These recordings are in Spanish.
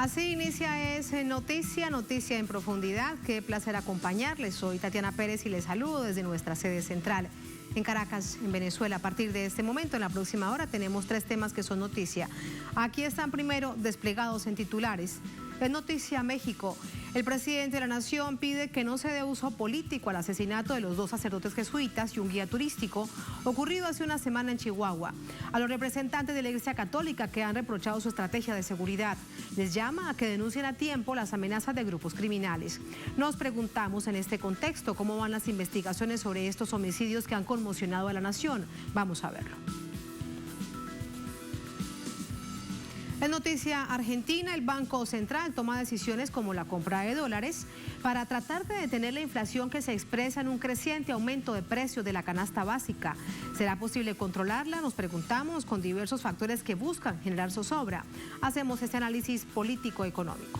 Así inicia Noticia en Profundidad. Qué placer acompañarles. Soy Tatiana Pérez y les saludo desde nuestra sede central en Caracas, en Venezuela. A partir de este momento, en la próxima hora, tenemos 3 temas que son noticia. Aquí están primero desplegados en titulares. En Noticia México, el presidente de la Nación pide que no se dé uso político al asesinato de los 2 sacerdotes jesuitas y un guía turístico ocurrido hace una semana en Chihuahua. A los representantes de la Iglesia Católica que han reprochado su estrategia de seguridad, les llama a que denuncien a tiempo las amenazas de grupos criminales. Nos preguntamos en este contexto cómo van las investigaciones sobre estos homicidios que han conmocionado a la nación. Vamos a verlo. En Noticia Argentina, el Banco Central toma decisiones como la compra de dólares para tratar de detener la inflación que se expresa en un creciente aumento de precios de la canasta básica. ¿Será posible controlarla? Nos preguntamos, con diversos factores que buscan generar zozobra. Hacemos este análisis político-económico.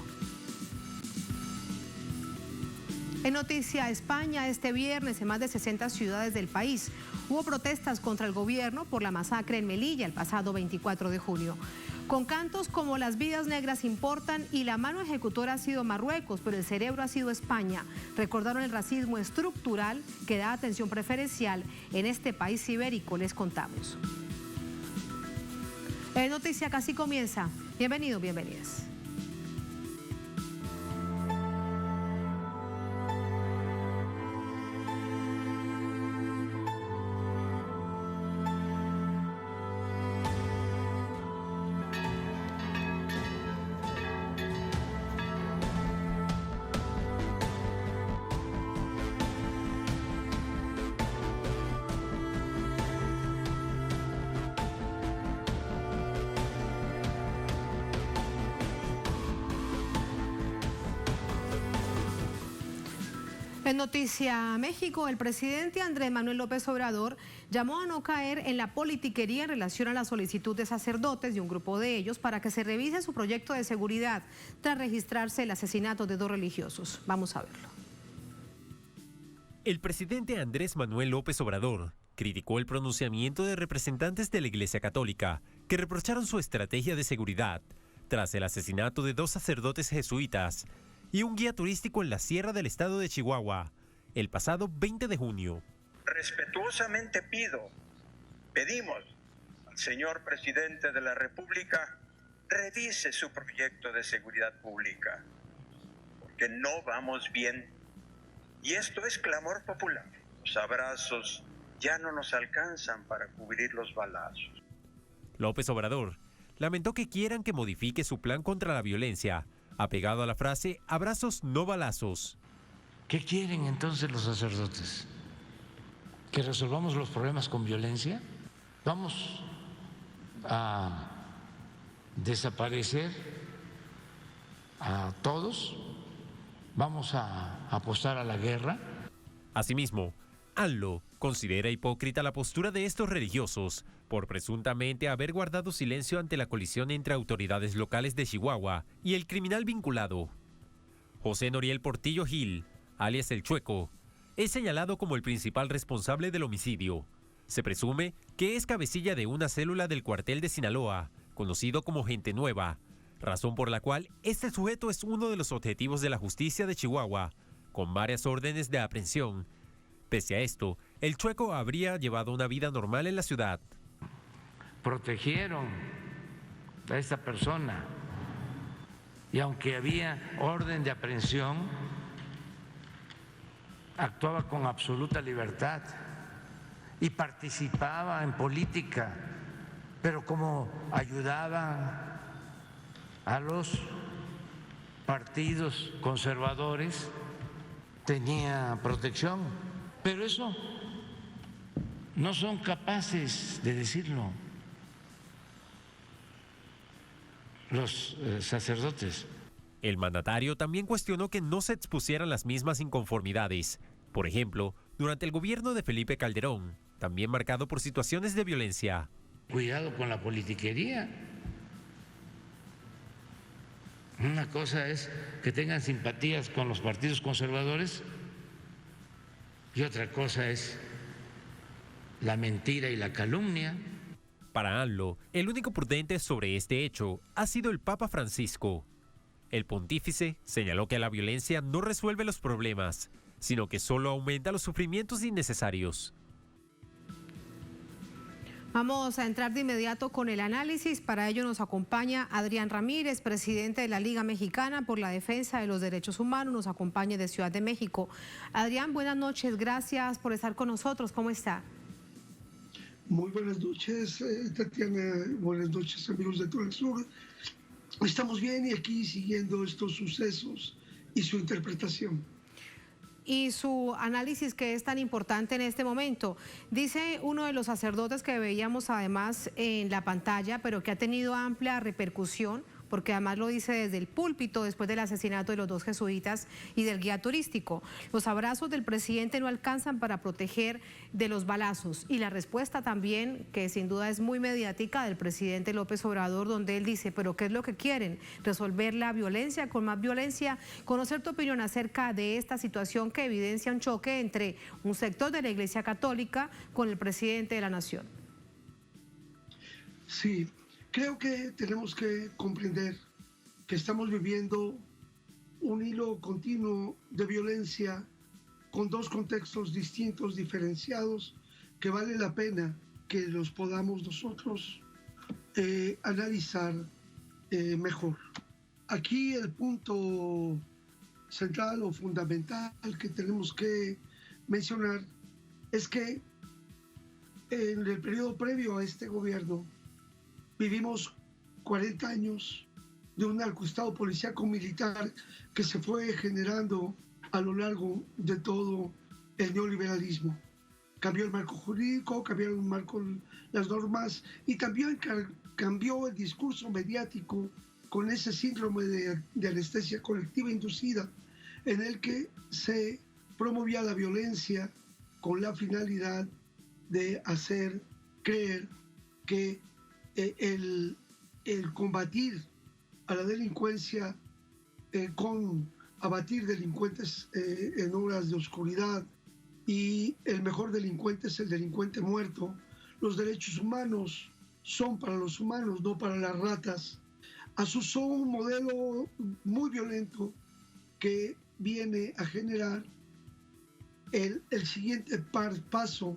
En Noticia España, este viernes en más de 60 ciudades del país hubo protestas contra el gobierno por la masacre en Melilla el pasado 24 de junio. Con cantos como "las vidas negras importan" y "la mano ejecutora ha sido Marruecos, pero el cerebro ha sido España", recordaron el racismo estructural que da atención preferencial en este país ibérico. Les contamos. Noticia Casi comienza. Bienvenidos, bienvenidas. En Noticia México, el presidente Andrés Manuel López Obrador llamó a no caer en la politiquería en relación a la solicitud de sacerdotes y un grupo de ellos para que se revise su proyecto de seguridad tras registrarse el asesinato de 2 religiosos. Vamos a verlo. El presidente Andrés Manuel López Obrador criticó el pronunciamiento de representantes de la Iglesia Católica que reprocharon su estrategia de seguridad tras el asesinato de 2 sacerdotes jesuitas y un guía turístico en la sierra del estado de Chihuahua el pasado 20 de junio. Respetuosamente pedimos al señor presidente de la República revise su proyecto de seguridad pública, porque no vamos bien. Y esto es clamor popular. Los abrazos ya no nos alcanzan para cubrir los balazos. López Obrador lamentó que quieran que modifique su plan contra la violencia, apegado a la frase "abrazos, no balazos". ¿Qué quieren entonces los sacerdotes? ¿Que resolvamos los problemas con violencia? ¿Vamos a desaparecer a todos? ¿Vamos a apostar a la guerra? Asimismo, AMLO considera hipócrita la postura de estos religiosos por presuntamente haber guardado silencio ante la colisión entre autoridades locales de Chihuahua y el criminal vinculado. José Noriel Portillo Gil, alias El Chueco, es señalado como el principal responsable del homicidio. Se presume que es cabecilla de una célula del cuartel de Sinaloa, conocido como Gente Nueva, razón por la cual este sujeto es uno de los objetivos de la justicia de Chihuahua, con varias órdenes de aprehensión. Pese a esto, El Chueco habría llevado una vida normal en la ciudad. Protegieron a esta persona y aunque había orden de aprehensión, actuaba con absoluta libertad y participaba en política, pero como ayudaba a los partidos conservadores, tenía protección. Pero eso no son capaces de decirlo los sacerdotes. El mandatario también cuestionó que no se expusieran las mismas inconformidades. Por ejemplo, durante el gobierno de Felipe Calderón, también marcado por situaciones de violencia. Cuidado con la politiquería. Una cosa es que tengan simpatías con los partidos conservadores y otra cosa es la mentira y la calumnia. Para AMLO, el único prudente sobre este hecho ha sido el Papa Francisco. El pontífice señaló que la violencia no resuelve los problemas, sino que solo aumenta los sufrimientos innecesarios. Vamos a entrar de inmediato con el análisis. Para ello nos acompaña Adrián Ramírez, presidente de la Liga Mexicana por la Defensa de los Derechos Humanos. Nos acompaña de Ciudad de México. Adrián, buenas noches. Gracias por estar con nosotros. ¿Cómo está? Muy buenas noches, Tatiana. Buenas noches, amigos de todo el sur. Estamos bien y aquí siguiendo estos sucesos y su interpretación. Y su análisis, que es tan importante en este momento. Dice uno de los sacerdotes que veíamos además en la pantalla, pero que ha tenido amplia repercusión, porque además lo dice desde el púlpito después del asesinato de los 2 jesuitas y del guía turístico. Los abrazos del presidente no alcanzan para proteger de los balazos. Y la respuesta también, que sin duda es muy mediática, del presidente López Obrador, donde él dice, pero ¿qué es lo que quieren? ¿Resolver la violencia con más violencia? Conocer tu opinión acerca de esta situación que evidencia un choque entre un sector de la Iglesia Católica con el presidente de la Nación. Sí. Creo que tenemos que comprender que estamos viviendo un hilo continuo de violencia con 2 contextos distintos, diferenciados, que vale la pena que los podamos nosotros analizar mejor. Aquí el punto central o fundamental que tenemos que mencionar es que en el periodo previo a este gobierno vivimos 40 años de un narcoestado policíaco militar que se fue generando a lo largo de todo el neoliberalismo. Cambió el marco jurídico, cambiaron el marco, las normas, y también cambió el discurso mediático con ese síndrome de anestesia colectiva inducida, en el que se promovía la violencia con la finalidad de hacer creer que el combatir a la delincuencia con abatir delincuentes en horas de oscuridad, y el mejor delincuente es el delincuente muerto. Los derechos humanos son para los humanos, no para las ratas. Asusó un modelo muy violento que viene a generar el siguiente paso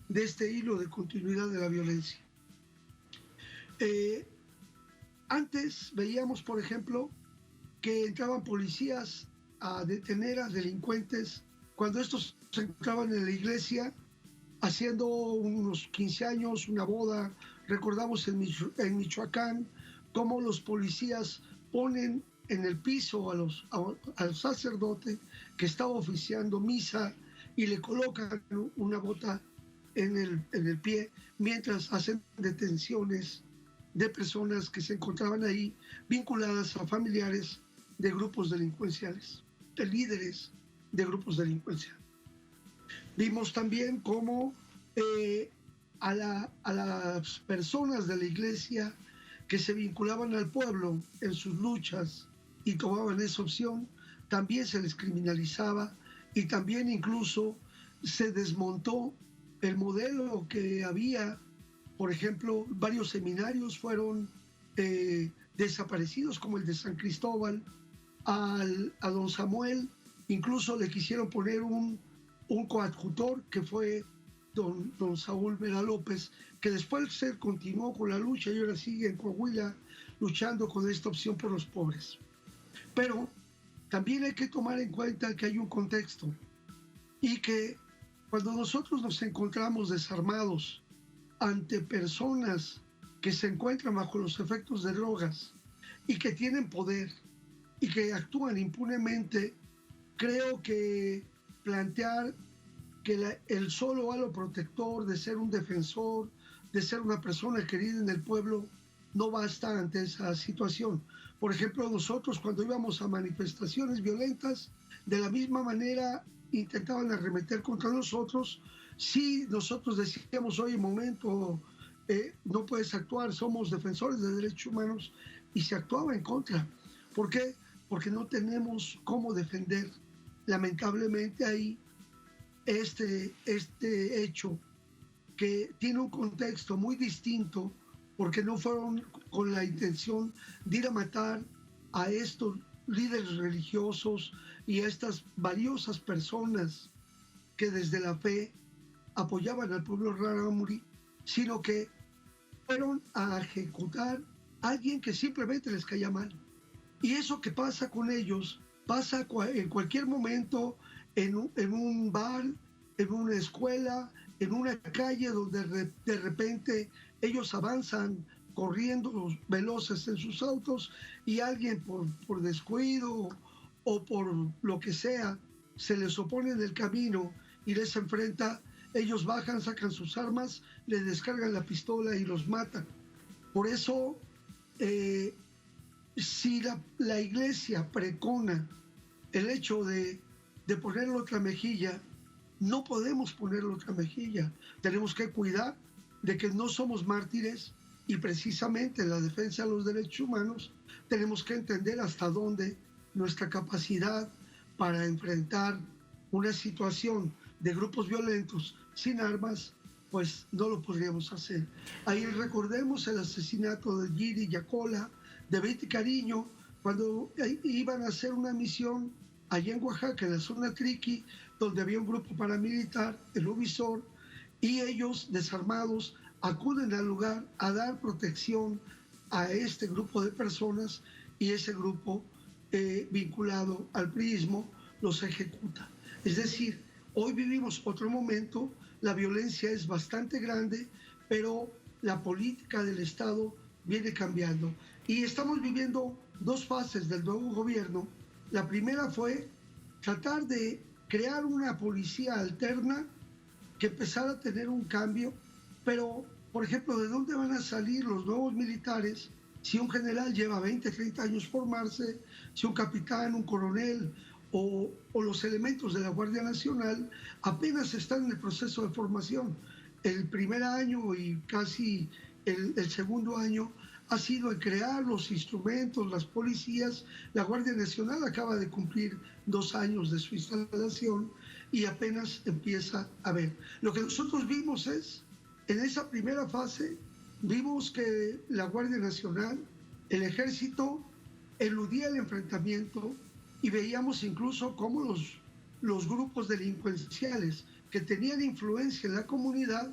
de este hilo de continuidad de la violencia. Antes veíamos, por ejemplo, que entraban policías a detener a delincuentes cuando estos se encontraban en la iglesia haciendo unos 15 años, una boda. Recordamos en Michoacán cómo los policías ponen en el piso al sacerdote que estaba oficiando misa y le colocan una bota en el pie mientras hacen detenciones de personas que se encontraban ahí vinculadas a familiares de grupos delincuenciales, de líderes de grupos delincuenciales. Vimos también cómo a las personas de la iglesia que se vinculaban al pueblo en sus luchas y tomaban esa opción, también se les criminalizaba, y también incluso se desmontó el modelo que había. Por ejemplo, varios seminarios fueron desaparecidos, como el de San Cristóbal. A don Samuel incluso le quisieron poner un coadjutor, que fue don Saúl Vera López, que después se continuó con la lucha y ahora sigue en Coahuila luchando con esta opción por los pobres. Pero también hay que tomar en cuenta que hay un contexto, y que cuando nosotros nos encontramos desarmados ante personas que se encuentran bajo los efectos de drogas y que tienen poder y que actúan impunemente, creo que plantear que el solo halo protector de ser un defensor, de ser una persona querida en el pueblo, no basta ante esa situación. Por ejemplo, nosotros cuando íbamos a manifestaciones violentas, de la misma manera intentaban arremeter contra nosotros. Si nosotros decíamos, oye, momento, no puedes actuar, somos defensores de derechos humanos, y se actuaba en contra. ¿Por qué? Porque no tenemos cómo defender. Lamentablemente ahí este hecho, que tiene un contexto muy distinto, porque no fueron con la intención de ir a matar a estos líderes religiosos y a estas valiosas personas que desde la fe apoyaban al pueblo rarámuri, sino que fueron a ejecutar a alguien que simplemente les caía mal. Y eso que pasa con ellos, pasa en cualquier momento, en un bar, en una escuela, en una calle donde de repente ellos avanzan corriendo veloces en sus autos y alguien por descuido o por lo que sea se les opone en el camino y les enfrenta. Ellos bajan, sacan sus armas, les descargan la pistola y los matan. Por eso, si la iglesia precona el hecho de ponerle otra mejilla, no podemos ponerle otra mejilla. Tenemos que cuidar de que no somos mártires y precisamente en la defensa de los derechos humanos tenemos que entender hasta dónde nuestra capacidad para enfrentar una situación de grupos violentos sin armas, pues no lo podríamos hacer. Ahí recordemos el asesinato de Giri Yacola, de Betty Cariño, cuando iban a hacer una misión allá en Oaxaca, en la zona Triqui, donde había un grupo paramilitar, el Uvisor, y ellos, desarmados, acuden al lugar a dar protección a este grupo de personas y ese grupo vinculado al priismo los ejecuta. Es decir, hoy vivimos otro momento, la violencia es bastante grande, pero la política del Estado viene cambiando. Y estamos viviendo dos fases del nuevo gobierno. La primera fue tratar de crear una policía alterna que empezara a tener un cambio, pero, por ejemplo, ¿de dónde van a salir los nuevos militares si un general lleva 20, 30 años formarse, si un capitán, un coronel o los elementos de la Guardia Nacional apenas están en el proceso de formación? El primer año y casi el segundo año ha sido en crear los instrumentos, las policías. La Guardia Nacional acaba de cumplir 2 años de su instalación y apenas empieza a ver. Lo que nosotros vimos es, en esa primera fase, vimos que la Guardia Nacional, el Ejército, eludía el enfrentamiento y veíamos incluso cómo los grupos delincuenciales que tenían influencia en la comunidad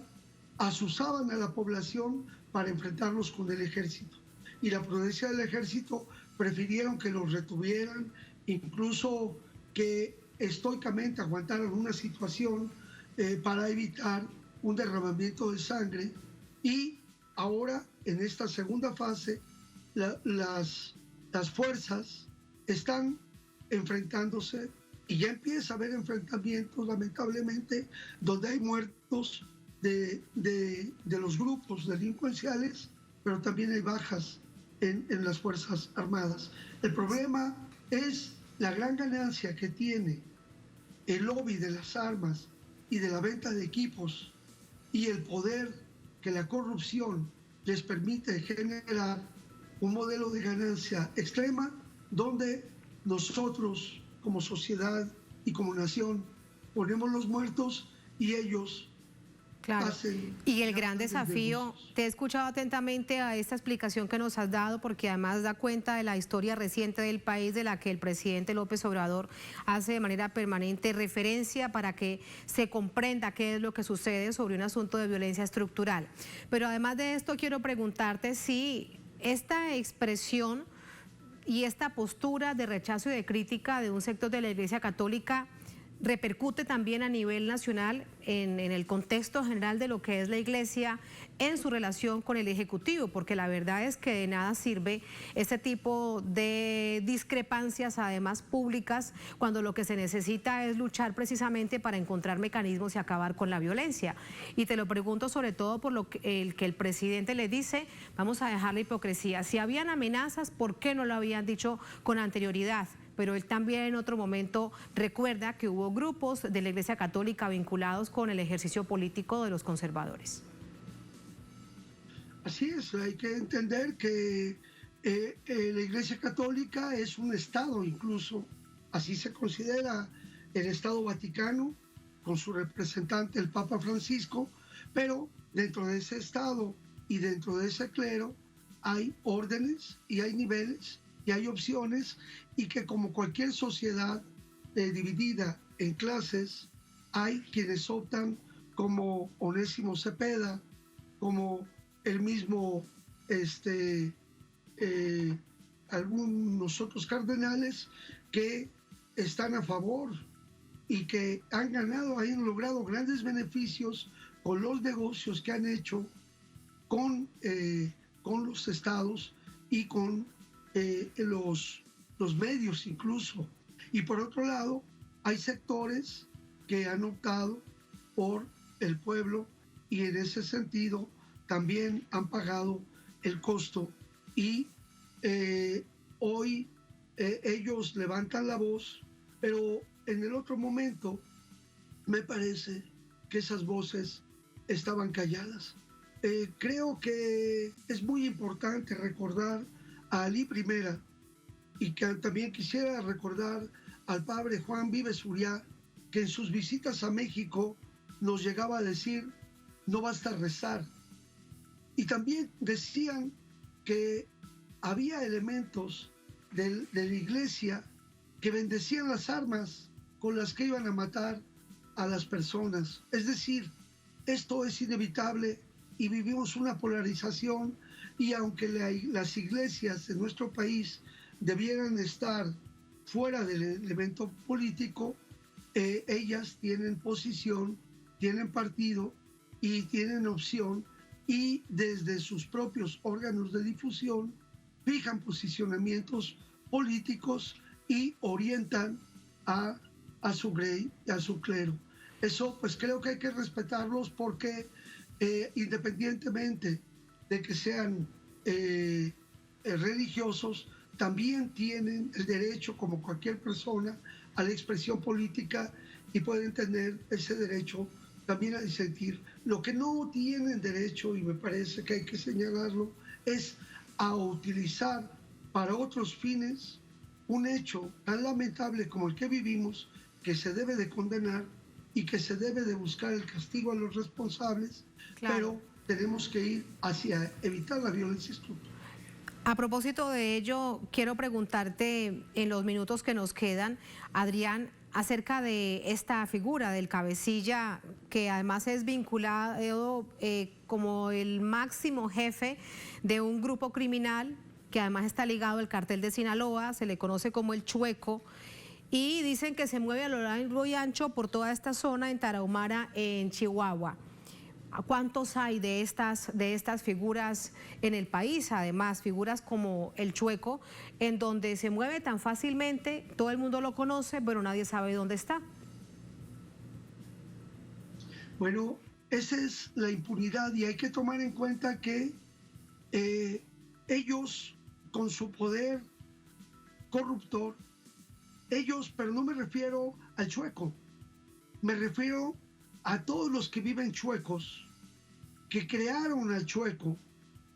asusaban a la población para enfrentarlos con el ejército. Y la prudencia del ejército prefirieron que los retuvieran, incluso que estoicamente aguantaran una situación para evitar un derramamiento de sangre. Y ahora, en esta segunda fase, las fuerzas están enfrentándose y ya empieza a haber enfrentamientos, lamentablemente, donde hay muertos de los grupos delincuenciales, pero también hay bajas en las Fuerzas Armadas. El problema es la gran ganancia que tiene el lobby de las armas y de la venta de equipos y el poder que la corrupción les permite generar un modelo de ganancia extrema donde nosotros como sociedad y como nación ponemos los muertos y ellos. Claro. Y el gran desafío, te he escuchado atentamente a esta explicación que nos has dado, porque además da cuenta de la historia reciente del país, de la que el presidente López Obrador hace de manera permanente referencia para que se comprenda qué es lo que sucede sobre un asunto de violencia estructural. Pero además de esto, quiero preguntarte si esta expresión y esta postura de rechazo y de crítica de un sector de la Iglesia Católica repercute también a nivel nacional en el contexto general de lo que es la Iglesia en su relación con el Ejecutivo, porque la verdad es que de nada sirve este tipo de discrepancias, además públicas, cuando lo que se necesita es luchar precisamente para encontrar mecanismos y acabar con la violencia. Y te lo pregunto sobre todo por lo que el presidente le dice, vamos a dejar la hipocresía. Si habían amenazas, ¿por qué no lo habían dicho con anterioridad? Pero él también en otro momento recuerda que hubo grupos de la Iglesia Católica vinculados con el ejercicio político de los conservadores. Así es, hay que entender que la Iglesia Católica es un Estado, incluso así se considera el Estado Vaticano, con su representante el Papa Francisco, pero dentro de ese Estado y dentro de ese clero hay órdenes y hay niveles y hay opciones, y que como cualquier sociedad dividida en clases, hay quienes optan como Onésimo Cepeda, como el mismo algunos otros cardenales que están a favor y que han logrado grandes beneficios con los negocios que han hecho con los estados y con los medios incluso. Y por otro lado, hay sectores que han optado por el pueblo y en ese sentido también han pagado el costo, y hoy ellos levantan la voz, pero en el otro momento me parece que esas voces estaban calladas. Creo que es muy importante recordar a Alí Primera, y que también quisiera recordar al padre Juan Vives Uriá, que en sus visitas a México nos llegaba a decir: no basta rezar. Y también decían que había elementos de la iglesia que bendecían las armas con las que iban a matar a las personas. Es decir, esto es inevitable y vivimos una polarización, y aunque las iglesias de nuestro país debieran estar fuera del elemento político, ellas tienen posición, tienen partido y tienen opción, y desde sus propios órganos de difusión fijan posicionamientos políticos y orientan a su clero. Eso pues creo que hay que respetarlos, porque independientemente de que sean religiosos, también tienen el derecho, como cualquier persona, a la expresión política, y pueden tener ese derecho también a disentir. Lo que no tienen derecho, y me parece que hay que señalarlo, es a utilizar para otros fines un hecho tan lamentable como el que vivimos, que se debe de condenar y que se debe de buscar el castigo a los responsables, claro, pero tenemos que ir hacia evitar la violencia estructural. A propósito de ello, quiero preguntarte en los minutos que nos quedan, Adrián, acerca de esta figura del cabecilla, que además es vinculado como el máximo jefe de un grupo criminal, que además está ligado al cartel de Sinaloa, se le conoce como el Chueco, y dicen que se mueve a lo largo y ancho por toda esta zona en Tarahumara, en Chihuahua. ¿Cuántos hay de estas figuras en el país? Además, figuras como el Chueco, en donde se mueve tan fácilmente, todo el mundo lo conoce, pero nadie sabe dónde está. Bueno, esa es la impunidad, y hay que tomar en cuenta que ellos, con su poder corruptor, pero no me refiero al Chueco, me refiero a todos los que viven chuecos, que crearon al Chueco,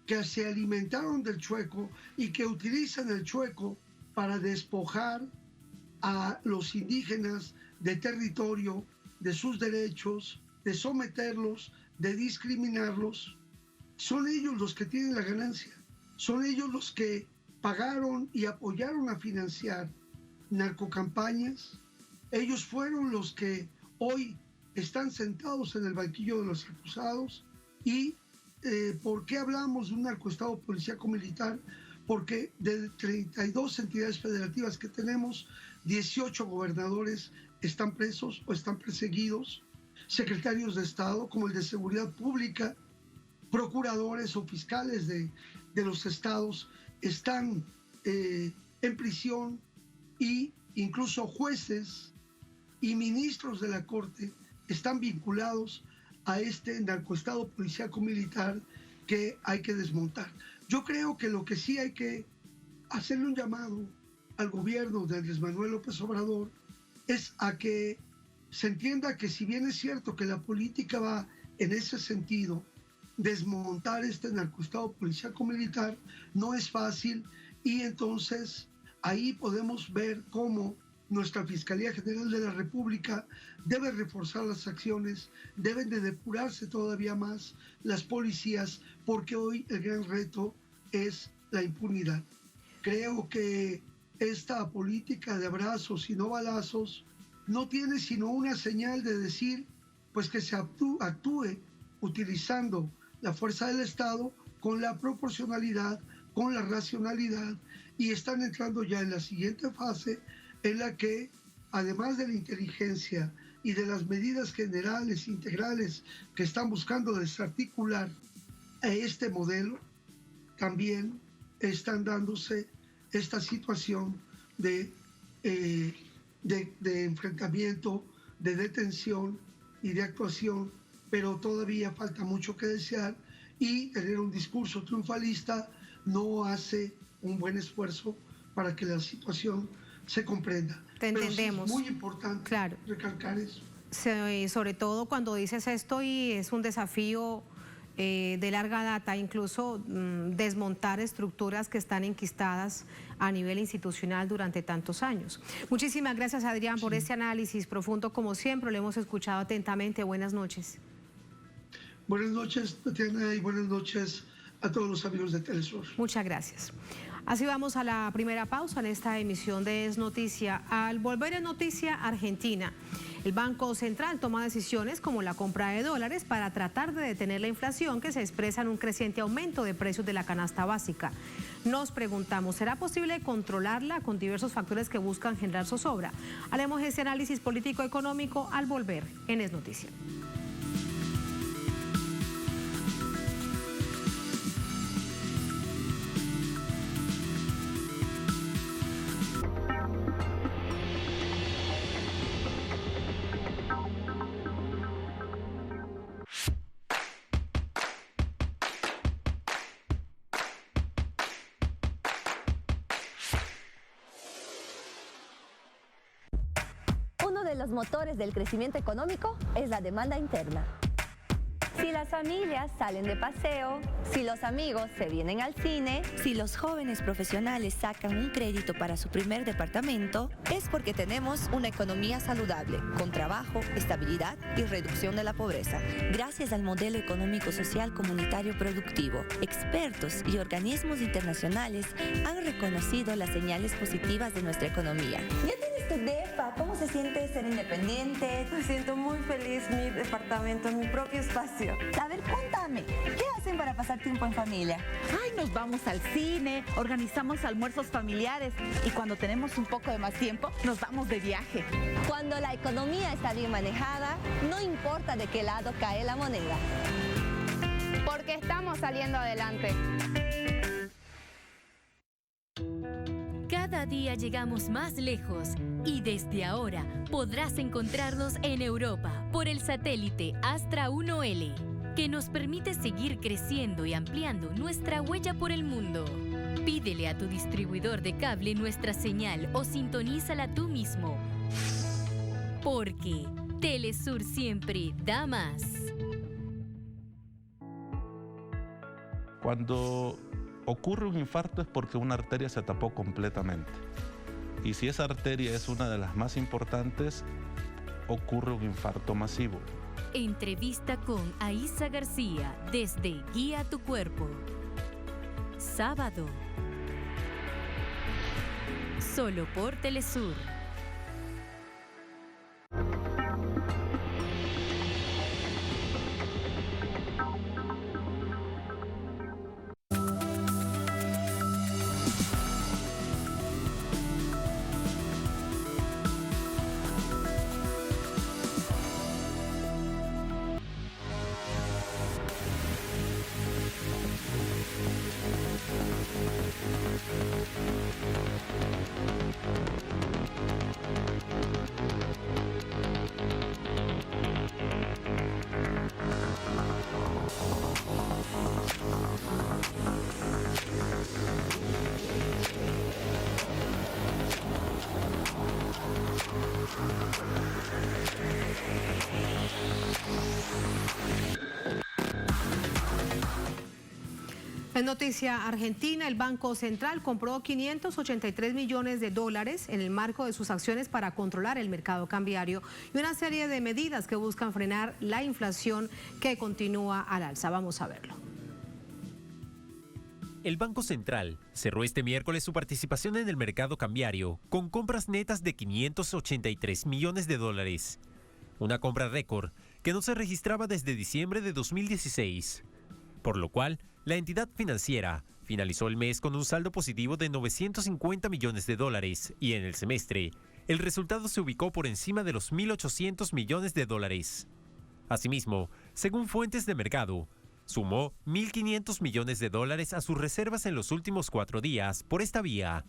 que se alimentaron del Chueco y que utilizan el Chueco para despojar a los indígenas de territorio, de sus derechos, de someterlos, de discriminarlos. Son ellos los que tienen la ganancia, son ellos los que pagaron y apoyaron a financiar narcocampañas. Ellos fueron los que hoy están sentados en el banquillo de los acusados. ¿Y por qué hablamos de un narcoestado policíaco militar? Porque de 32 entidades federativas que tenemos, 18 gobernadores están presos o están perseguidos, secretarios de Estado como el de Seguridad Pública, procuradores o fiscales de los estados están en prisión, y incluso jueces y ministros de la Corte están vinculados a este narcoestado policíaco militar que hay que desmontar. Yo creo que lo que sí hay que hacerle un llamado al gobierno de Andrés Manuel López Obrador es a que se entienda que, si bien es cierto que la política va en ese sentido, desmontar este narcoestado policíaco militar no es fácil, y entonces ahí podemos ver cómo nuestra Fiscalía General de la República debe reforzar las acciones, deben de depurarse todavía más las policías, porque hoy el gran reto es la impunidad. Creo que esta política de abrazos y no balazos no tiene sino una señal de decir pues que se actúe utilizando la fuerza del Estado con la proporcionalidad, con la racionalidad, y están entrando ya en la siguiente fase en la que, además de la inteligencia y de las medidas generales, integrales, que están buscando desarticular a este modelo, también están dándose esta situación de enfrentamiento, de detención y de actuación, pero todavía falta mucho que desear, y tener un discurso triunfalista no hace un buen esfuerzo para que la situación se comprenda. Te entendemos. Pero sí es muy importante recalcar eso. Sobre todo cuando dices esto, y es un desafío de larga data, incluso desmontar estructuras que están enquistadas a nivel institucional durante tantos años. Muchísimas gracias, Adrián, por este análisis profundo, como siempre, lo hemos escuchado atentamente. Buenas noches. Buenas noches, Tatiana, y buenas noches a todos los amigos de Telesur. Muchas gracias. Así vamos a la primera pausa en esta emisión de Es Noticia. Al volver en Noticia Argentina, el Banco Central toma decisiones como la compra de dólares para tratar de detener la inflación que se expresa en un creciente aumento de precios de la canasta básica. Nos preguntamos, ¿será posible controlarla con diversos factores que buscan generar zozobra? Haremos ese análisis político-económico al volver en Es Noticia. Uno de los motores del crecimiento económico es la demanda interna. Si las familias salen de paseo, si los amigos se vienen al cine, si los jóvenes profesionales sacan un crédito para su primer departamento, es porque tenemos una economía saludable, con trabajo, estabilidad y reducción de la pobreza. Gracias al modelo económico-social comunitario productivo, expertos y organismos internacionales han reconocido las señales positivas de nuestra economía. ¿Ya tienes tu depa? ¿Cómo se siente ser independiente? Me siento muy feliz, mi departamento, mi propio espacio. A ver, cuéntame, ¿qué hacen para pasar tiempo en familia? Ay, nos vamos al cine, organizamos almuerzos familiares y cuando tenemos un poco de más tiempo, nos vamos de viaje. Cuando la economía está bien manejada, no importa de qué lado cae la moneda. Porque estamos saliendo adelante. Cada día llegamos más lejos y desde ahora podrás encontrarnos en Europa por el satélite Astra 1L, que nos permite seguir creciendo y ampliando nuestra huella por el mundo. Pídele a tu distribuidor de cable nuestra señal o sintonízala tú mismo. Porque Telesur siempre da más. Cuando ocurre un infarto es porque una arteria se tapó completamente. Y si esa arteria es una de las más importantes, ocurre un infarto masivo. Entrevista con Aisa García desde Guía tu Cuerpo. Sábado. Solo por Telesur. En noticia argentina, el Banco Central compró 583 millones de dólares en el marco de sus acciones para controlar el mercado cambiario y una serie de medidas que buscan frenar la inflación que continúa al alza. Vamos a verlo. El Banco Central cerró este miércoles su participación en el mercado cambiario con compras netas de 583 millones de dólares. Una compra récord que no se registraba desde diciembre de 2016. Por lo cual, la entidad financiera finalizó el mes con un saldo positivo de 950 millones de dólares y en el semestre, el resultado se ubicó por encima de los 1.800 millones de dólares. Asimismo, según fuentes de mercado, sumó 1.500 millones de dólares a sus reservas en los últimos 4 días por esta vía.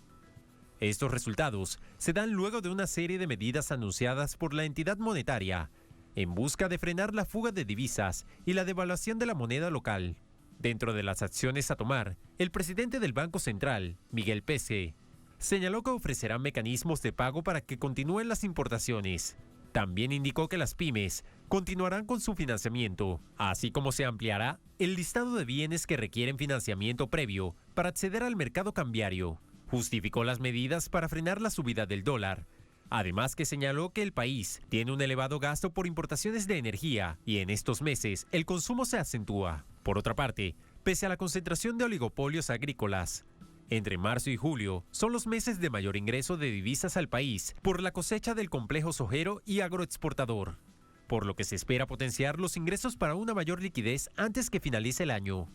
Estos resultados se dan luego de una serie de medidas anunciadas por la entidad monetaria en busca de frenar la fuga de divisas y la devaluación de la moneda local. Dentro de las acciones a tomar, el presidente del Banco Central, Miguel Pese, señaló que ofrecerán mecanismos de pago para que continúen las importaciones. También indicó que las pymes continuarán con su financiamiento, así como se ampliará el listado de bienes que requieren financiamiento previo para acceder al mercado cambiario. Justificó las medidas para frenar la subida del dólar. Además que señaló que el país tiene un elevado gasto por importaciones de energía y en estos meses el consumo se acentúa. Por otra parte, pese a la concentración de oligopolios agrícolas, entre marzo y julio son los meses de mayor ingreso de divisas al país por la cosecha del complejo sojero y agroexportador, por lo que se espera potenciar los ingresos para una mayor liquidez antes que finalice el año.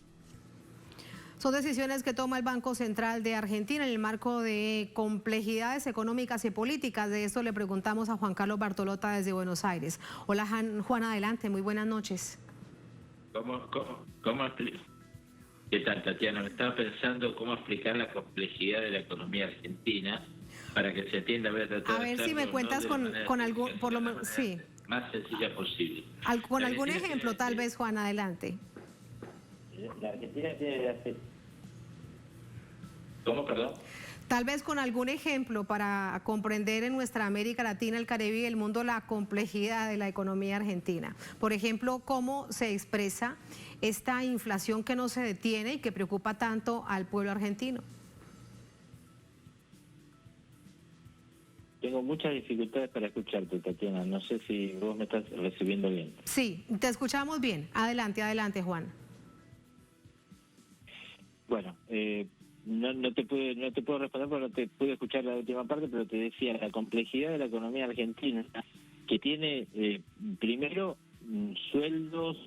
Son decisiones que toma el Banco Central de Argentina en el marco de complejidades económicas y políticas. De esto le preguntamos a Juan Carlos Bartolota desde Buenos Aires. Hola Juan, adelante, muy buenas noches. ¿Qué tal, Tatiana? Me estaba pensando cómo explicar la complejidad de la economía argentina para que se entienda. A ver si me cuentas con algún, por lo menos, sí. Más sencilla posible. Con algún ejemplo, tal vez, Juan, adelante. La Argentina tiene... ¿Cómo, perdón? Tal vez con algún ejemplo para comprender en nuestra América Latina, el Caribe y el mundo la complejidad de la economía argentina. Por ejemplo, cómo se expresa esta inflación que no se detiene y que preocupa tanto al pueblo argentino. Tengo muchas dificultades para escucharte, Tatiana. No sé si vos me estás recibiendo bien. Sí, te escuchamos bien. Adelante, adelante, Juan. Bueno, no te puedo responder porque no te pude escuchar la última parte, pero te decía la complejidad de la economía argentina, que tiene primero sueldos,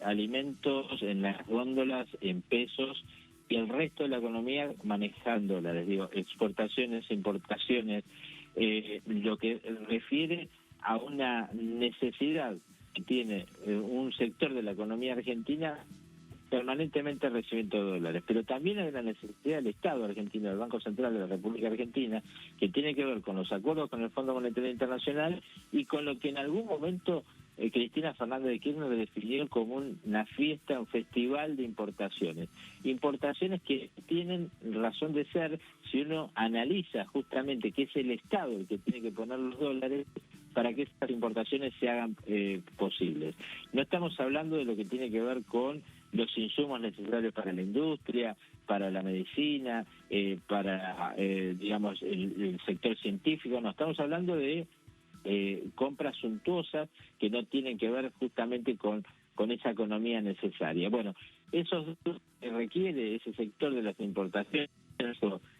alimentos en las góndolas en pesos y el resto de la economía manejando dólares, digo, exportaciones, importaciones, lo que refiere a una necesidad que tiene un sector de la economía argentina permanentemente recibiendo dólares, pero también hay una necesidad del Estado argentino, del Banco Central de la República Argentina, que tiene que ver con los acuerdos con el Fondo Monetario Internacional y con lo que en algún momento Cristina Fernández de Kirchner definió como una fiesta, un festival de importaciones. Importaciones que tienen razón de ser si uno analiza justamente que es el Estado el que tiene que poner los dólares para que estas importaciones se hagan posibles. No estamos hablando de lo que tiene que ver con los insumos necesarios para la industria, para la medicina, para, digamos, el sector científico. No, estamos hablando de compras suntuosas que no tienen que ver justamente con esa economía necesaria. Bueno, eso requiere ese sector de las importaciones.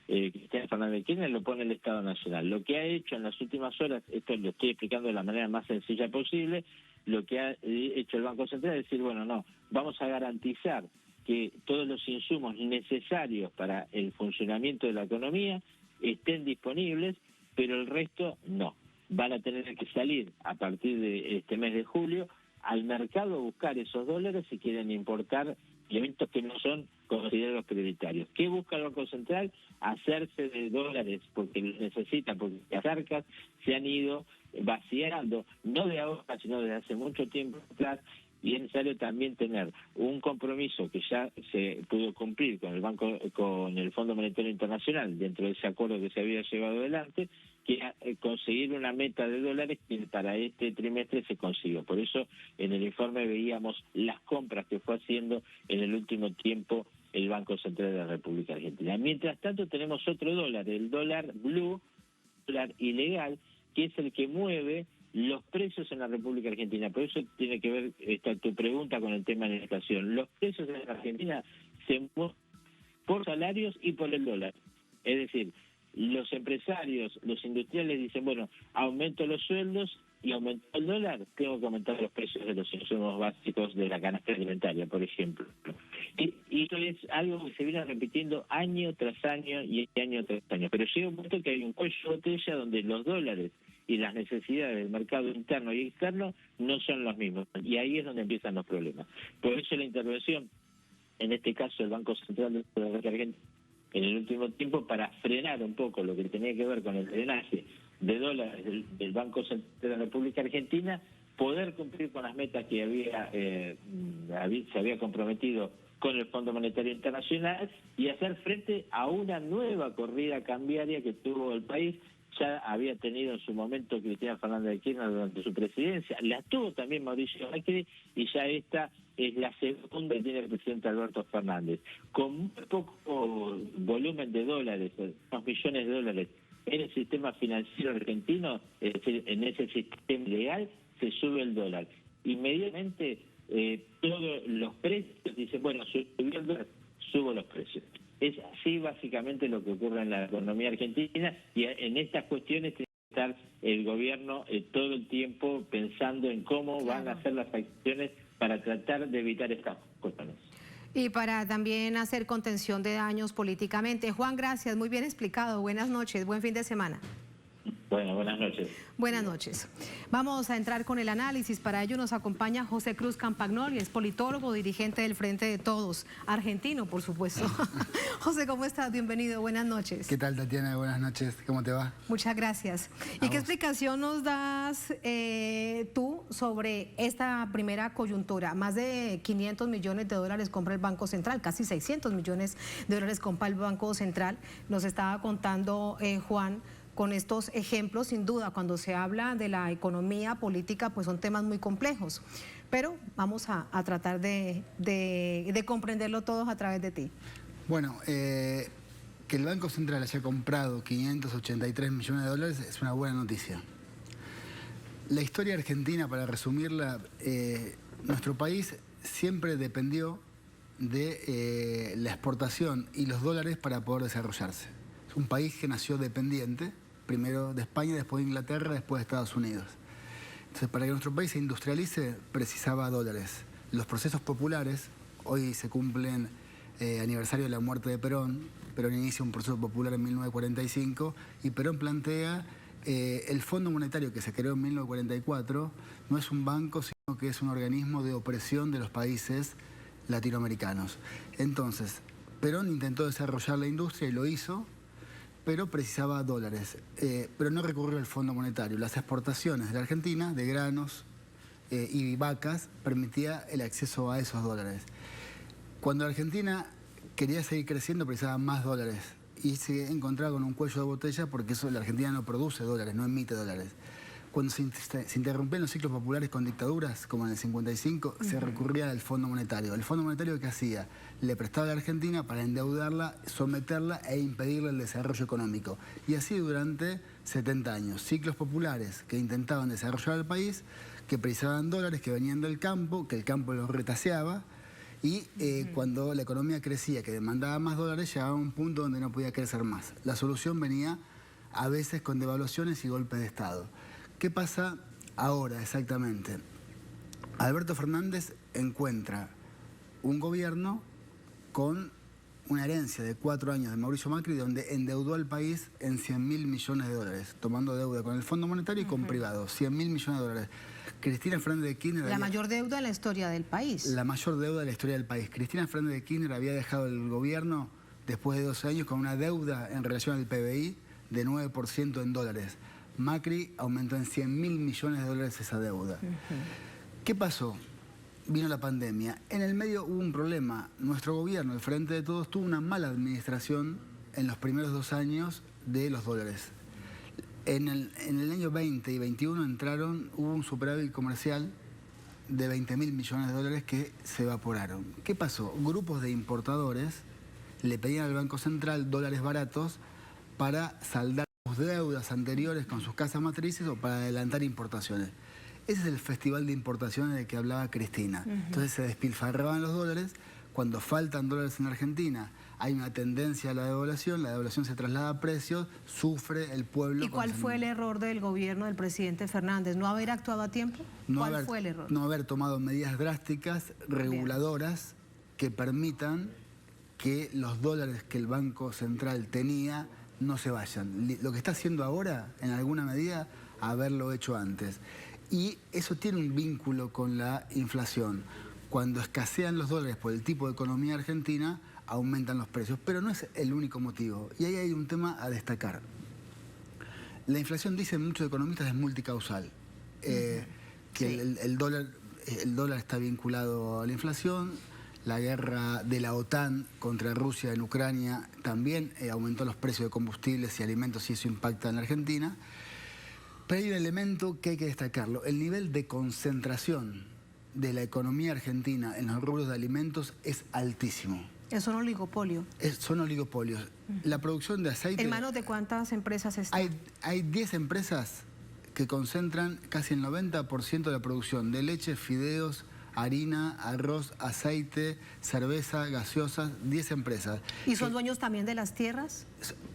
Cristina Fernández de Kirchner lo pone el Estado Nacional. Lo que ha hecho en las últimas horas, esto lo estoy explicando de la manera más sencilla posible, lo que ha hecho el Banco Central es decir, bueno, no, vamos a garantizar que todos los insumos necesarios para el funcionamiento de la economía estén disponibles, pero el resto no. Van a tener que salir a partir de este mes de julio al mercado a buscar esos dólares si quieren importar elementos que no son considerados prioritarios. ¿Qué busca el Banco Central? Hacerse de dólares porque los necesita, porque las arcas se han ido vaciando, no de ahora, sino desde hace mucho tiempo atrás, y es necesario también tener un compromiso que ya se pudo cumplir con el Fondo Monetario Internacional dentro de ese acuerdo que se había llevado adelante, que conseguir una meta de dólares que para este trimestre se consiguió. Por eso en el informe veíamos las compras que fue haciendo en el último tiempo el Banco Central de la República Argentina. Mientras tanto tenemos otro dólar, el dólar blue, dólar ilegal, que es el que mueve los precios en la República Argentina. Por eso tiene que ver tu pregunta con el tema de la inflación. Los precios en la Argentina se mueven por salarios y por el dólar. Es decir, los empresarios, los industriales dicen, bueno, aumento los sueldos y aumento el dólar, tengo que aumentar los precios de los insumos básicos de la canasta alimentaria, por ejemplo. Y esto es algo que se viene repitiendo año tras año y año tras año. Pero llega un punto que hay un cuello de botella donde los dólares y las necesidades del mercado interno y externo no son los mismos. Y ahí es donde empiezan los problemas. Por eso la intervención, en este caso el Banco Central de la República Argentina, en el último tiempo, para frenar un poco lo que tenía que ver con el drenaje de dólares del Banco Central de la República Argentina, poder cumplir con las metas que se había comprometido con el Fondo Monetario Internacional y hacer frente a una nueva corrida cambiaria que tuvo el país. Ya había tenido en su momento Cristina Fernández de Kirchner durante su presidencia, la tuvo también Mauricio Macri, y ya esta es la segunda que tiene el presidente Alberto Fernández. Con muy poco volumen de dólares, unos millones de dólares en el sistema financiero argentino, es decir, en ese sistema legal, se sube el dólar. Inmediatamente todos los precios dicen, bueno, subió el dólar, subo los precios. Es así básicamente lo que ocurre en la economía argentina, y en estas cuestiones tiene que estar el gobierno todo el tiempo pensando en cómo van a hacer las acciones para tratar de evitar estas cuestiones. Y para también hacer contención de daños políticamente. Juan, gracias, muy bien explicado. Buenas noches, buen fin de semana. Bueno, buenas noches. Buenas noches. Vamos a entrar con el análisis. Para ello nos acompaña José Cruz Campagnoli, es politólogo, dirigente del Frente de Todos, argentino, por supuesto. José, ¿cómo estás? Bienvenido, buenas noches. ¿Qué tal, Tatiana? Buenas noches, ¿cómo te va? Muchas gracias. ¿Y qué explicación nos das tú sobre esta primera coyuntura? Más de 500 millones de dólares compra el Banco Central, casi 600 millones de dólares compra el Banco Central. Nos estaba contando Juan, con estos ejemplos. Sin duda, cuando se habla de la economía política, pues son temas muy complejos, pero vamos a tratar de comprenderlo todos a través de ti. Bueno, que el Banco Central haya comprado 583 millones de dólares es una buena noticia. La historia argentina, para resumirla, nuestro país siempre dependió de la exportación y los dólares para poder desarrollarse. Es un país que nació dependiente, primero de España, después de Inglaterra, después de Estados Unidos. Entonces, para que nuestro país se industrialice, precisaba dólares. Los procesos populares, hoy se cumplen aniversario de la muerte de Perón. Perón inicia un proceso popular en 1945 y Perón plantea el Fondo Monetario, que se creó en 1944, no es un banco, sino que es un organismo de opresión de los países latinoamericanos. Entonces, Perón intentó desarrollar la industria y lo hizo, pero precisaba dólares, pero no recurrió al Fondo Monetario. Las exportaciones de la Argentina, de granos y vacas, permitía el acceso a esos dólares. Cuando la Argentina quería seguir creciendo, precisaba más dólares y se encontraba con un cuello de botella porque la Argentina no produce dólares, no emite dólares. Cuando se interrumpían los ciclos populares con dictaduras, como en el 55, se recurría al Fondo Monetario. ¿El Fondo Monetario qué hacía? Le prestaba a la Argentina para endeudarla, someterla e impedirle el desarrollo económico. Y así durante 70 años. Ciclos populares que intentaban desarrollar el país, que precisaban dólares, que venían del campo, que el campo los retaseaba. Y cuando la economía crecía, que demandaba más dólares, llegaba a un punto donde no podía crecer más. La solución venía a veces con devaluaciones y golpes de Estado. ¿Qué pasa ahora exactamente? Alberto Fernández encuentra un gobierno con una herencia de 4 años de Mauricio Macri, donde endeudó al país en 100.000 millones de dólares, tomando deuda con el Fondo Monetario y con privados, 100.000 millones de dólares. Cristina Fernández de Kirchner... La mayor deuda en la historia del país. La mayor deuda de la historia del país. Cristina Fernández de Kirchner había dejado el gobierno después de 12 años con una deuda en relación al PBI de 9% en dólares. Macri aumentó en 100.000 millones de dólares esa deuda. ¿Qué pasó? Vino la pandemia. En el medio hubo un problema. Nuestro gobierno, el Frente de Todos, tuvo una mala administración en los primeros 2 años de los dólares. En el año 20 y 21 hubo un superávit comercial de 20.000 millones de dólares que se evaporaron. ¿Qué pasó? Grupos de importadores le pedían al Banco Central dólares baratos para saldar sus deudas anteriores con sus casas matrices o para adelantar importaciones. Ese es el festival de importaciones del que hablaba Cristina. Entonces se despilfarraban los dólares. Cuando faltan dólares en Argentina, hay una tendencia a la devaluación se traslada a precios, sufre el pueblo. ¿Y cuál fue el error del gobierno del presidente Fernández? ¿No haber actuado a tiempo? ¿Cuál fue el error? No haber tomado medidas drásticas, reguladoras, que permitan que los dólares que el Banco Central tenía no se vayan. Lo que está haciendo ahora, en alguna medida, haberlo hecho antes. Y eso tiene un vínculo con la inflación. Cuando escasean los dólares por el tipo de economía argentina, aumentan los precios. Pero no es el único motivo. Y ahí hay un tema a destacar. La inflación, dicen muchos economistas, es multicausal. Que el dólar está vinculado a la inflación. La guerra de la OTAN contra Rusia en Ucrania también aumentó los precios de combustibles y alimentos y eso impacta en la Argentina. Pero hay un elemento que hay que destacarlo. El nivel de concentración de la economía argentina en los rubros de alimentos es altísimo. Es un oligopolio. Son oligopolios. La producción de aceite... ¿En manos de cuántas empresas está? Hay 10 empresas que concentran casi el 90% de la producción de leche, fideos, harina, arroz, aceite, cerveza, gaseosas, 10 empresas. ¿Y son dueños también de las tierras?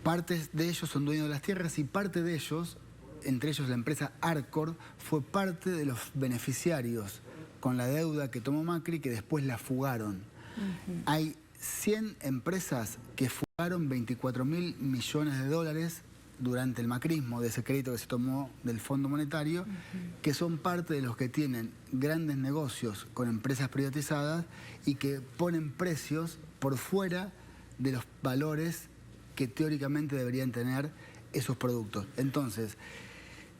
Partes de ellos son dueños de las tierras y parte de ellos, entre ellos la empresa Arcor, fue parte de los beneficiarios con la deuda que tomó Macri, que después la fugaron. Hay 100 empresas que fugaron 24.000 millones de dólares durante el macrismo, de ese crédito que se tomó del Fondo Monetario, que son parte de los que tienen grandes negocios con empresas privatizadas y que ponen precios por fuera de los valores que teóricamente deberían tener esos productos. Entonces,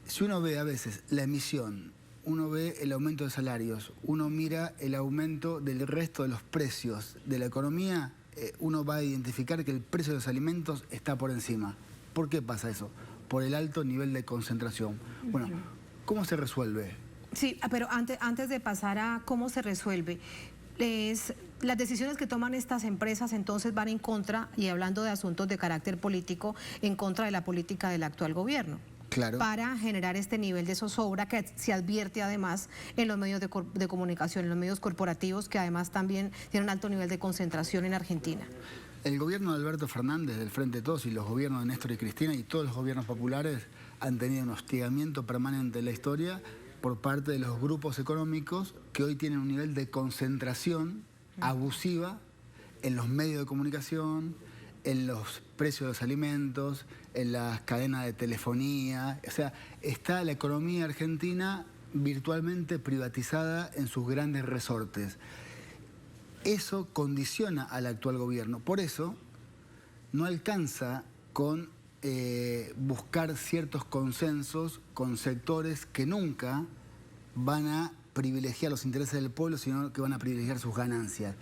si uno ve a veces la emisión, uno ve el aumento de salarios, uno mira el aumento del resto de los precios de la economía, uno va a identificar que el precio de los alimentos está por encima. ¿Por qué pasa eso? Por el alto nivel de concentración. Bueno, ¿cómo se resuelve? Sí, pero antes de pasar a cómo se resuelve, las decisiones que toman estas empresas entonces van en contra, y hablando de asuntos de carácter político, en contra de la política del actual gobierno. Claro. Para generar este nivel de zozobra que se advierte además en los medios de comunicación, en los medios corporativos, que además también tienen un alto nivel de concentración en Argentina. El gobierno de Alberto Fernández, del Frente de Todos, y los gobiernos de Néstor y Cristina y todos los gobiernos populares han tenido un hostigamiento permanente en la historia por parte de los grupos económicos que hoy tienen un nivel de concentración abusiva en los medios de comunicación, en los precios de los alimentos, en las cadenas de telefonía. O sea, está la economía argentina virtualmente privatizada en sus grandes resortes. Eso condiciona al actual gobierno. Por eso no alcanza con buscar ciertos consensos con sectores que nunca van a privilegiar los intereses del pueblo, sino que van a privilegiar sus ganancias.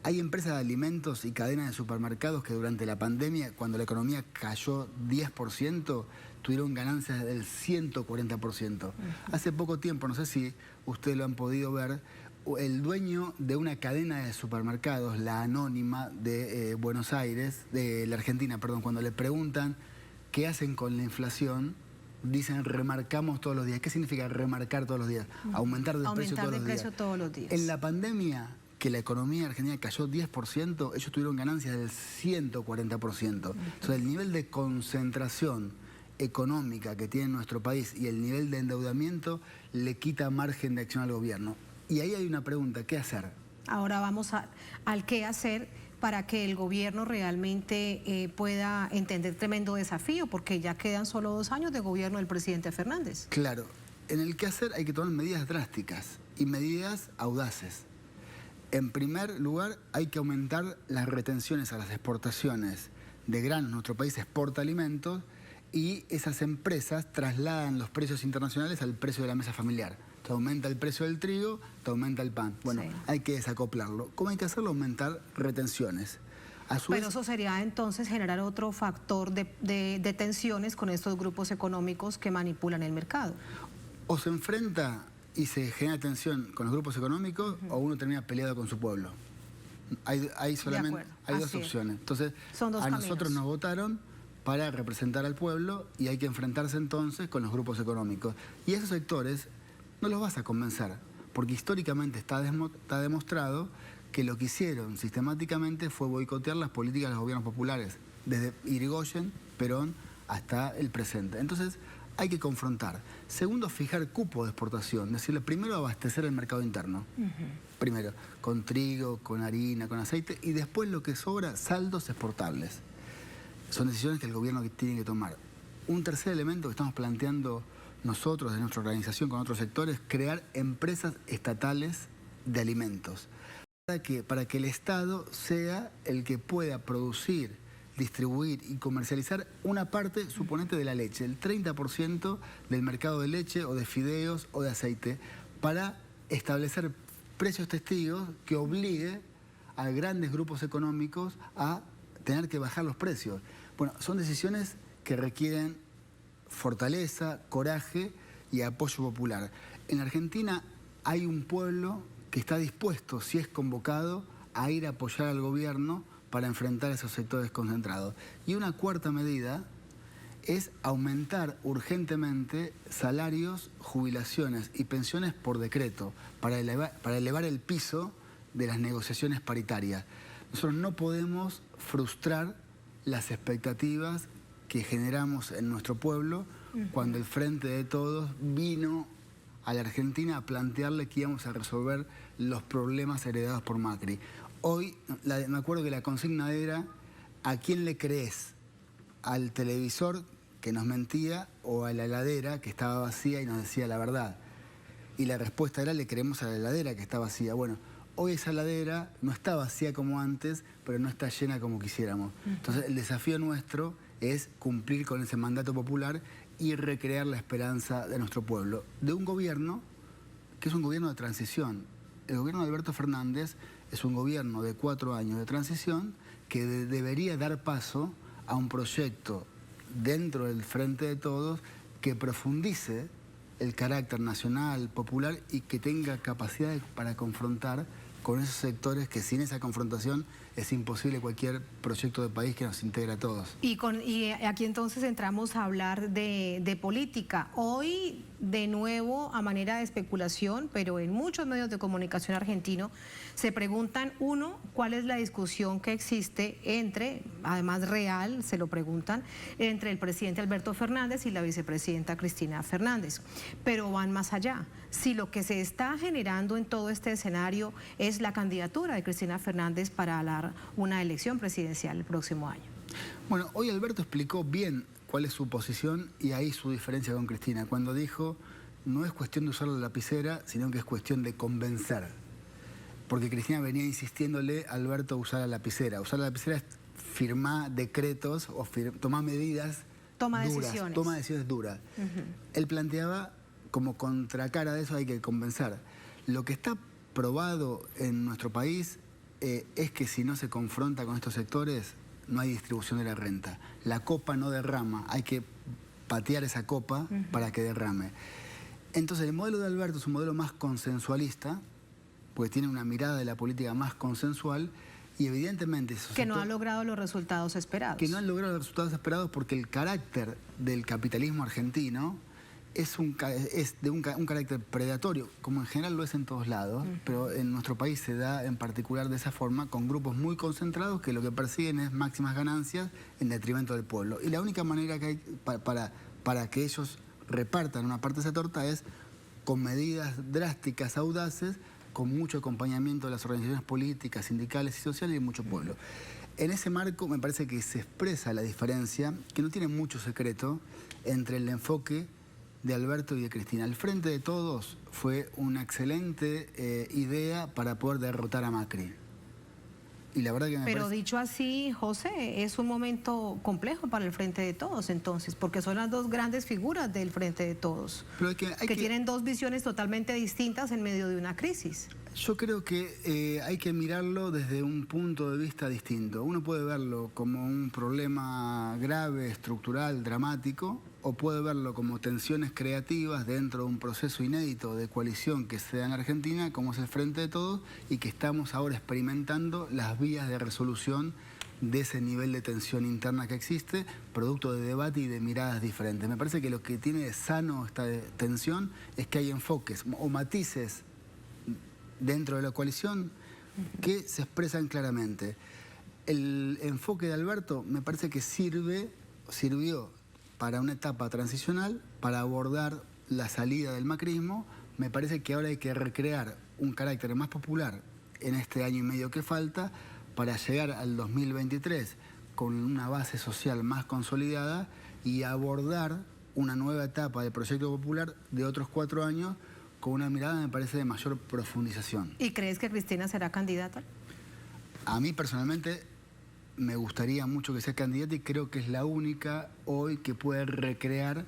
Hay empresas de alimentos y cadenas de supermercados que durante la pandemia, cuando la economía cayó 10%, tuvieron ganancias del 140%. Hace poco tiempo, no sé si ustedes lo han podido ver, el dueño de una cadena de supermercados, la Anónima de Buenos Aires, de la Argentina, perdón, cuando le preguntan qué hacen con la inflación, dicen remarcamos todos los días. ¿Qué significa remarcar todos los días? Aumentar de precio todos los días. En la pandemia, que la economía argentina cayó 10%, ellos tuvieron ganancias del 140%. Entonces, el nivel de concentración económica que tiene nuestro país y el nivel de endeudamiento le quita margen de acción al gobierno. Y ahí hay una pregunta, ¿qué hacer? Ahora vamos al qué hacer para que el gobierno realmente pueda entender tremendo desafío, porque ya quedan solo 2 años de gobierno del presidente Fernández. Claro, en el qué hacer hay que tomar medidas drásticas y medidas audaces. En primer lugar, hay que aumentar las retenciones a las exportaciones de granos. Nuestro país exporta alimentos y esas empresas trasladan los precios internacionales al precio de la mesa familiar. Te aumenta el precio del trigo, te aumenta el pan. Bueno, sí, hay que desacoplarlo. ¿Cómo hay que hacerlo? Aumentar retenciones. Pero eso sería entonces generar otro factor de tensiones con estos grupos económicos que manipulan el mercado. O se enfrenta y se genera tensión con los grupos económicos, o uno termina peleado con su pueblo. Hay solamente dos opciones. Entonces, a nosotros nos votaron para representar al pueblo y hay que enfrentarse entonces con los grupos económicos. Y esos sectores no los vas a convencer, porque históricamente está demostrado que lo que hicieron sistemáticamente fue boicotear las políticas de los gobiernos populares, desde Irigoyen, Perón, hasta el presente. Entonces, hay que confrontar. Segundo, fijar cupo de exportación. Decirle, primero, abastecer el mercado interno. Primero, con trigo, con harina, con aceite, y después lo que sobra, saldos exportables. Son decisiones que el gobierno tiene que tomar. Un tercer elemento que estamos planteando nosotros, de nuestra organización con otros sectores, crear empresas estatales de alimentos. Para que el Estado sea el que pueda producir, distribuir y comercializar una parte, suponente, de la leche, el 30% del mercado de leche o de fideos o de aceite, para establecer precios testigos que obligue a grandes grupos económicos a tener que bajar los precios. Bueno, son decisiones que requieren fortaleza, coraje y apoyo popular. En Argentina hay un pueblo que está dispuesto, si es convocado, a ir a apoyar al gobierno para enfrentar esos sectores concentrados. Y una cuarta medida es aumentar urgentemente salarios, jubilaciones y pensiones por decreto para elevar el piso de las negociaciones paritarias. Nosotros no podemos frustrar las expectativas que generamos en nuestro pueblo cuando el Frente de Todos vino a la Argentina a plantearle que íbamos a resolver los problemas heredados por Macri. Hoy, me acuerdo que la consigna era, ¿a quién le crees? ¿Al televisor que nos mentía o a la heladera que estaba vacía y nos decía la verdad? Y la respuesta era, le creemos a la heladera que está vacía. Bueno, hoy esa heladera no está vacía como antes, pero no está llena como quisiéramos. Entonces, el desafío nuestro es cumplir con ese mandato popular y recrear la esperanza de nuestro pueblo. De un gobierno que es un gobierno de transición. El gobierno de Alberto Fernández es un gobierno de 4 años de transición que debería dar paso a un proyecto dentro del Frente de Todos que profundice el carácter nacional, popular y que tenga capacidad para confrontar con esos sectores que sin esa confrontación es imposible cualquier proyecto de país que nos integre a todos. Y aquí entonces entramos a hablar de política. Hoy, de nuevo, a manera de especulación, pero en muchos medios de comunicación argentinos, se preguntan, uno, ¿cuál es la discusión que existe entre, además real, se lo preguntan, entre el presidente Alberto Fernández y la vicepresidenta Cristina Fernández? Pero van más allá. Si lo que se está generando en todo este escenario es la candidatura de Cristina Fernández para una elección presidencial el próximo año. Bueno, hoy Alberto explicó bien cuál es su posición y ahí su diferencia con Cristina, cuando dijo, no es cuestión de usar la lapicera, sino que es cuestión de convencer. Porque Cristina venía insistiéndole a Alberto a usar la lapicera. Usar la lapicera es firmar decretos o tomar medidas duras, toma decisiones duras. Él planteaba, como contracara de eso hay que convencer. Lo que está probado en nuestro país es que si no se confronta con estos sectores, no hay distribución de la renta. La copa no derrama, hay que patear esa copa para que derrame. Entonces el modelo de Alberto es un modelo más consensualista, porque tiene una mirada de la política más consensual y evidentemente... Que no ha logrado los resultados esperados. Que no han logrado los resultados esperados porque el carácter del capitalismo argentino es de un carácter predatorio, como en general lo es en todos lados, pero en nuestro país se da en particular de esa forma, con grupos muy concentrados que lo que persiguen es máximas ganancias en detrimento del pueblo. Y la única manera que hay para que ellos repartan una parte de esa torta es con medidas drásticas, audaces, con mucho acompañamiento de las organizaciones políticas, sindicales y sociales y mucho pueblo. En ese marco me parece que se expresa la diferencia, que no tiene mucho secreto, entre el enfoque de Alberto y de Cristina. El Frente de Todos fue una excelente idea para poder derrotar a Macri. Y la verdad que Pero dicho así, José, es un momento complejo para el Frente de Todos entonces, porque son las dos grandes figuras del Frente de Todos, pero que tienen dos visiones totalmente distintas en medio de una crisis. Yo creo que hay que mirarlo desde un punto de vista distinto. Uno puede verlo como un problema grave, estructural, dramático, o puede verlo como tensiones creativas dentro de un proceso inédito de coalición que se da en Argentina, como es el Frente de Todos, y que estamos ahora experimentando las vías de resolución de ese nivel de tensión interna que existe, producto de debate y de miradas diferentes. Me parece que lo que tiene de sano esta tensión es que hay enfoques o matices dentro de la coalición que se expresan claramente. El enfoque de Alberto me parece que sirvió para una etapa transicional, para abordar la salida del macrismo. Me parece que ahora hay que recrear un carácter más popular en este año y medio que falta para llegar al 2023 con una base social más consolidada y abordar una nueva etapa del proyecto popular de otros 4 años con una mirada, me parece, de mayor profundización. ¿Y crees que Cristina será candidata? A mí personalmente me gustaría mucho que sea candidata y creo que es la única hoy que puede recrear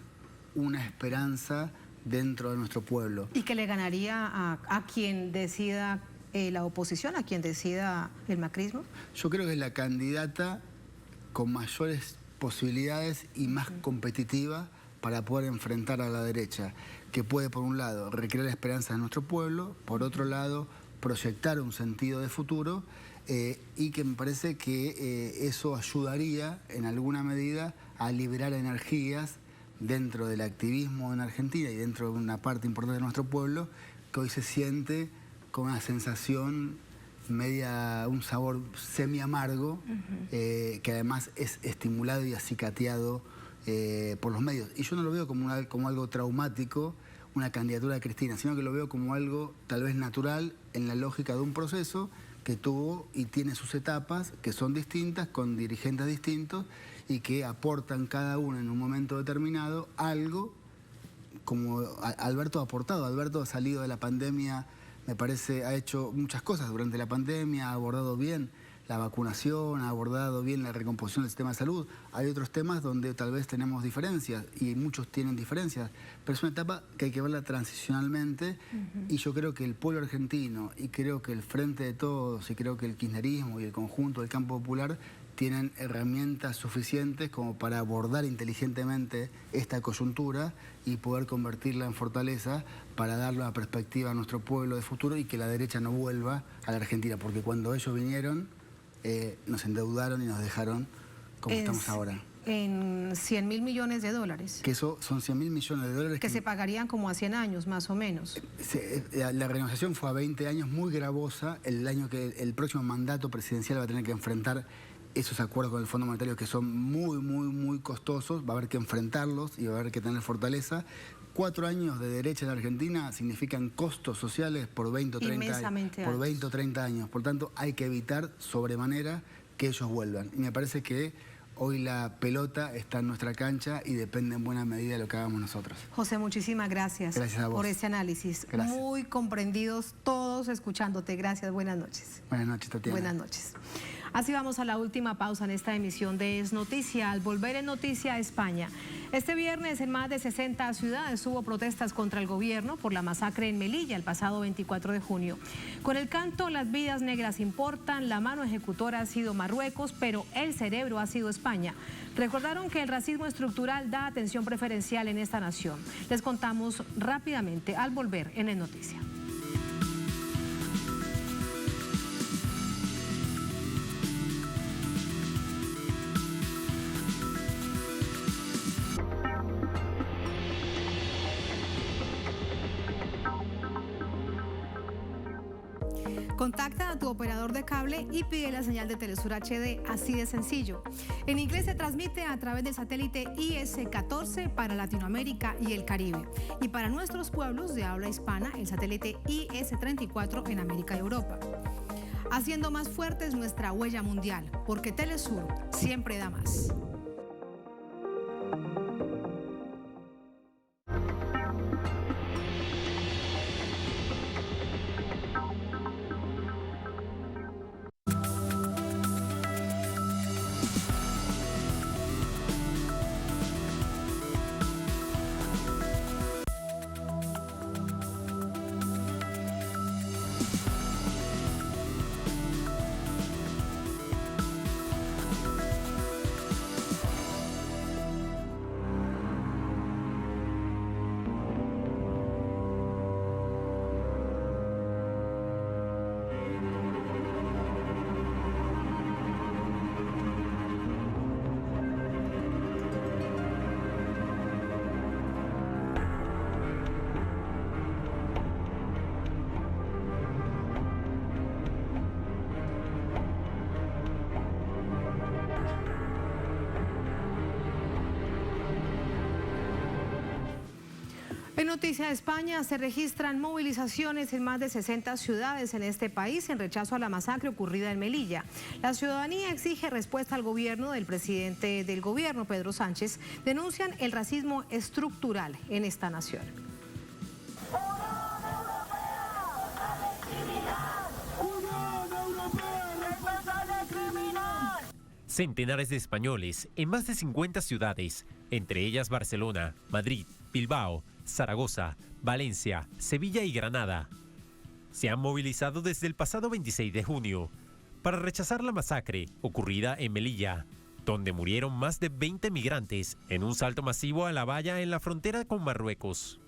una esperanza dentro de nuestro pueblo. ¿Y que le ganaría a quien decida la oposición, a quien decida el macrismo? Yo creo que es la candidata con mayores posibilidades y más competitiva para poder enfrentar a la derecha, que puede, por un lado, recrear la esperanza de nuestro pueblo, por otro lado, proyectar un sentido de futuro, y que me parece que eso ayudaría, en alguna medida, a liberar energías dentro del activismo en Argentina y dentro de una parte importante de nuestro pueblo, que hoy se siente con una sensación media, un sabor semi-amargo, que además es estimulado y acicateado por los medios. Y yo no lo veo como algo traumático, una candidatura de Cristina, sino que lo veo como algo tal vez natural en la lógica de un proceso que tuvo y tiene sus etapas, que son distintas, con dirigentes distintos y que aportan cada uno en un momento determinado algo, como Alberto ha aportado. Alberto ha salido de la pandemia, me parece, ha hecho muchas cosas durante la pandemia, ha abordado bien la vacunación, ha abordado bien la recomposición del sistema de salud. Hay otros temas donde tal vez tenemos diferencias y muchos tienen diferencias, pero es una etapa que hay que verla transicionalmente y yo creo que el pueblo argentino y creo que el Frente de Todos y creo que el kirchnerismo y el conjunto del campo popular tienen herramientas suficientes como para abordar inteligentemente esta coyuntura y poder convertirla en fortaleza para darle una perspectiva a nuestro pueblo de futuro y que la derecha no vuelva a la Argentina, porque cuando ellos vinieron nos endeudaron y nos dejaron como estamos ahora. En 100.000 millones de dólares. Que eso son 100.000 millones de dólares. Que se pagarían como a 100 años, más o menos. La renegociación fue a 20 años, muy gravosa. El próximo mandato presidencial va a tener que enfrentar esos acuerdos con el Fondo Monetario que son muy costosos. Va a haber que enfrentarlos y va a haber que tener fortaleza. 4 años de derecha en la Argentina significan costos sociales por 20 o 30 años. Por 20 o 30 años. Por tanto, hay que evitar sobremanera que ellos vuelvan. Y me parece que hoy la pelota está en nuestra cancha y depende en buena medida de lo que hagamos nosotros. José, muchísimas gracias. Gracias a vos. Por este análisis. Gracias. Muy comprendidos todos escuchándote. Gracias, buenas noches. Buenas noches, Tatiana. Buenas noches. Así vamos a la última pausa en esta emisión de Es Noticia. Al volver en Noticia a España. Este viernes en más de 60 ciudades hubo protestas contra el gobierno por la masacre en Melilla el pasado 24 de junio. Con el canto Las vidas negras importan, la mano ejecutora ha sido Marruecos, pero el cerebro ha sido España. Recordaron que el racismo estructural da atención preferencial en esta nación. Les contamos rápidamente al volver en Es Noticia. Contacta a tu operador de cable y pide la señal de Telesur HD, así de sencillo. En inglés se transmite a través del satélite IS-14 para Latinoamérica y el Caribe. Y para nuestros pueblos de habla hispana, el satélite IS-34 en América y Europa. Haciendo más fuerte nuestra huella mundial, porque Telesur siempre da más. En Noticia de España se registran movilizaciones en más de 60 ciudades en este país en rechazo a la masacre ocurrida en Melilla. La ciudadanía exige respuesta al gobierno del presidente del gobierno, Pedro Sánchez. Denuncian el racismo estructural en esta nación. Centenares de españoles en más de 50 ciudades, entre ellas Barcelona, Madrid, Bilbao, Zaragoza, Valencia, Sevilla y Granada, se han movilizado desde el pasado 26 de junio para rechazar la masacre ocurrida en Melilla, donde murieron más de 20 migrantes en un salto masivo a la valla en la frontera con Marruecos.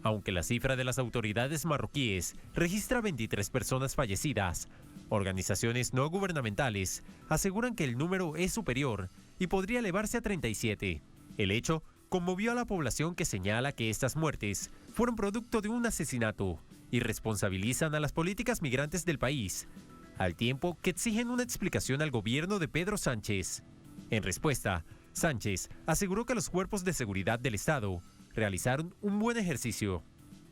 Aunque la cifra de las autoridades marroquíes registra 23 personas fallecidas, organizaciones no gubernamentales aseguran que el número es superior y podría elevarse a 37. El hecho conmovió a la población, que señala que estas muertes fueron producto de un asesinato y responsabilizan a las políticas migrantes del país, al tiempo que exigen una explicación al gobierno de Pedro Sánchez. En respuesta, Sánchez aseguró que los cuerpos de seguridad del Estado realizaron un buen ejercicio.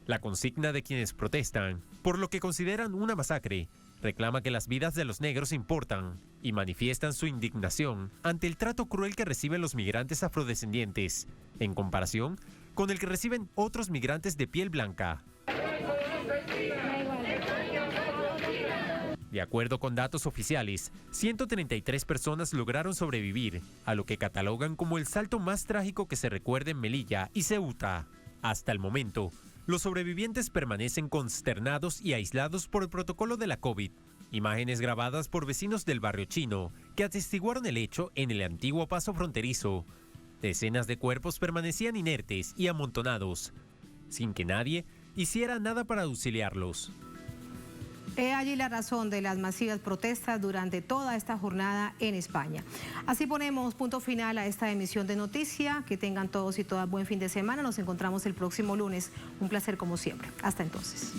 La consigna de quienes protestan por lo que consideran una masacre reclama que las vidas de los negros importan y manifiestan su indignación ante el trato cruel que reciben los migrantes afrodescendientes, en comparación con el que reciben otros migrantes de piel blanca. De acuerdo con datos oficiales, 133 personas lograron sobrevivir a lo que catalogan como el salto más trágico que se recuerda en Melilla y Ceuta. Hasta el momento, los sobrevivientes permanecen consternados y aislados por el protocolo de la COVID. Imágenes grabadas por vecinos del barrio chino que atestiguaron el hecho en el antiguo paso fronterizo. Decenas de cuerpos permanecían inertes y amontonados, sin que nadie hiciera nada para auxiliarlos. He allí la razón de las masivas protestas durante toda esta jornada en España. Así ponemos punto final a esta emisión de Noticia. Que tengan todos y todas buen fin de semana. Nos encontramos el próximo lunes. Un placer como siempre. Hasta entonces.